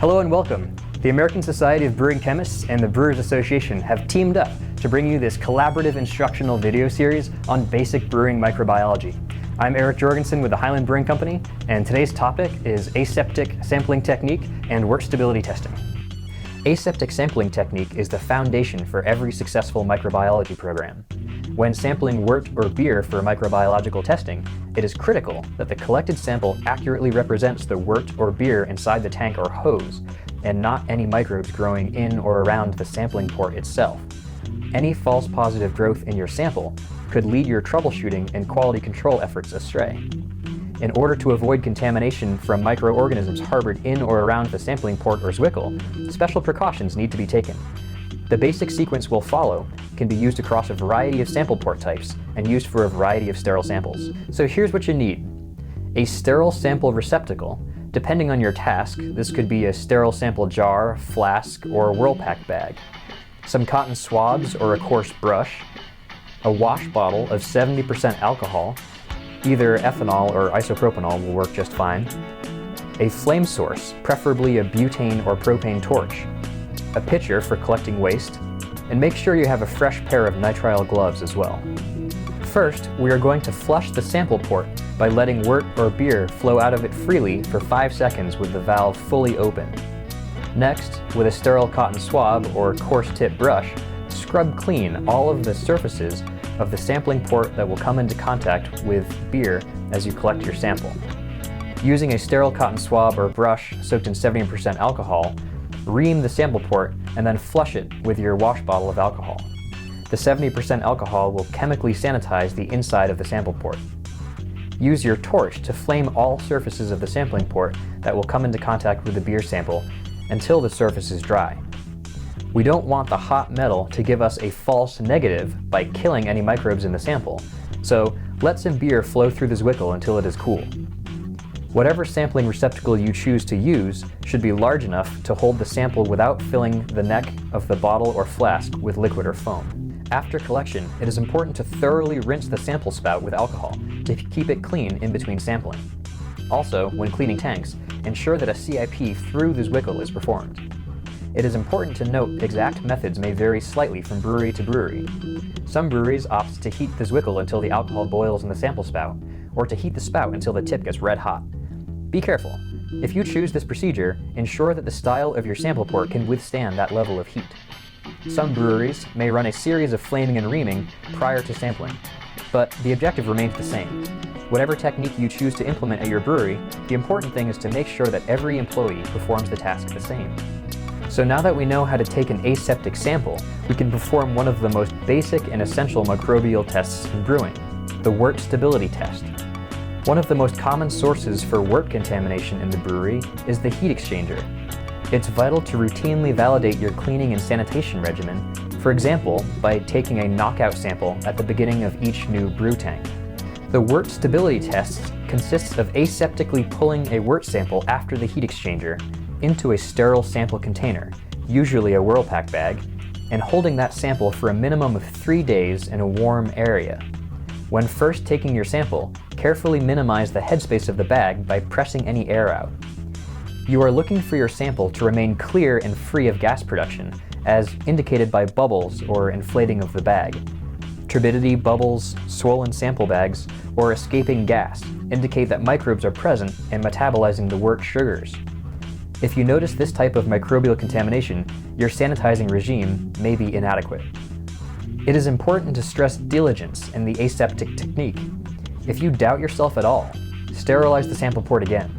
Hello and welcome. The American Society of Brewing Chemists and the Brewers Association have teamed up to bring you this collaborative instructional video series on basic brewing microbiology. I'm Eric Jorgensen with the Highland Brewing Company, and today's topic is aseptic sampling technique and wort stability testing. Aseptic sampling technique is the foundation for every successful microbiology program. When sampling wort or beer for microbiological testing, it is critical that the collected sample accurately represents the wort or beer inside the tank or hose, and not any microbes growing in or around the sampling port itself. Any false positive growth in your sample could lead your troubleshooting and quality control efforts astray. In order to avoid contamination from microorganisms harbored in or around the sampling port or Zwickel, special precautions need to be taken. The basic sequence we'll follow can be used across a variety of sample port types and used for a variety of sterile samples. So here's what you need. A sterile sample receptacle. Depending on your task, this could be a sterile sample jar, flask, or Whirlpack bag. Some cotton swabs or a coarse brush. A wash bottle of 70% alcohol. Either ethanol or isopropanol will work just fine. A flame source, preferably a butane or propane torch. A pitcher for collecting waste, and make sure you have a fresh pair of nitrile gloves as well. First, we are going to flush the sample port by letting wort or beer flow out of it freely for 5 seconds with the valve fully open. Next, with a sterile cotton swab or coarse tip brush, scrub clean all of the surfaces of the sampling port that will come into contact with beer as you collect your sample. Using a sterile cotton swab or brush soaked in 70% alcohol, ream the sample port and then flush it with your wash bottle of alcohol. The 70% alcohol will chemically sanitize the inside of the sample port. Use your torch to flame all surfaces of the sampling port that will come into contact with the beer sample until the surface is dry. We don't want the hot metal to give us a false negative by killing any microbes in the sample, so let some beer flow through the Zwickel until it is cool. Whatever sampling receptacle you choose to use should be large enough to hold the sample without filling the neck of the bottle or flask with liquid or foam. After collection, it is important to thoroughly rinse the sample spout with alcohol to keep it clean in between sampling. Also, when cleaning tanks, ensure that a CIP through the Zwickel is performed. It is important to note exact methods may vary slightly from brewery to brewery. Some breweries opt to heat the Zwickel until the alcohol boils in the sample spout, or to heat the spout until the tip gets red hot. Be careful. If you choose this procedure, ensure that the style of your sample port can withstand that level of heat. Some breweries may run a series of flaming and reaming prior to sampling, but the objective remains the same. Whatever technique you choose to implement at your brewery, the important thing is to make sure that every employee performs the task the same. So now that we know how to take an aseptic sample, we can perform one of the most basic and essential microbial tests in brewing, the wort stability test. One of the most common sources for wort contamination in the brewery is the heat exchanger. It's vital to routinely validate your cleaning and sanitation regimen, for example, by taking a knockout sample at the beginning of each new brew tank. The wort stability test consists of aseptically pulling a wort sample after the heat exchanger into a sterile sample container, usually a Whirlpack bag, and holding that sample for a minimum of 3 days in a warm area. When first taking your sample, carefully minimize the headspace of the bag by pressing any air out. You are looking for your sample to remain clear and free of gas production, as indicated by bubbles or inflating of the bag. Turbidity, bubbles, swollen sample bags, or escaping gas indicate that microbes are present and metabolizing the wort sugars. If you notice this type of microbial contamination, your sanitizing regime may be inadequate. It is important to stress diligence in the aseptic technique. If you doubt yourself at all, sterilize the sample port again.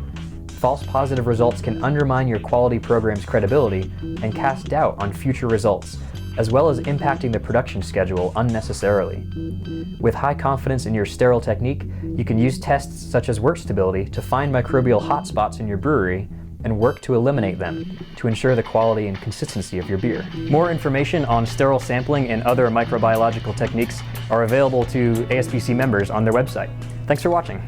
False positive results can undermine your quality program's credibility and cast doubt on future results, as well as impacting the production schedule unnecessarily. With high confidence in your sterile technique, you can use tests such as wort stability to find microbial hotspots in your brewery and work to eliminate them to ensure the quality and consistency of your beer. More information on sterile sampling and other microbiological techniques are available to ASBC members on their website. Thanks for watching.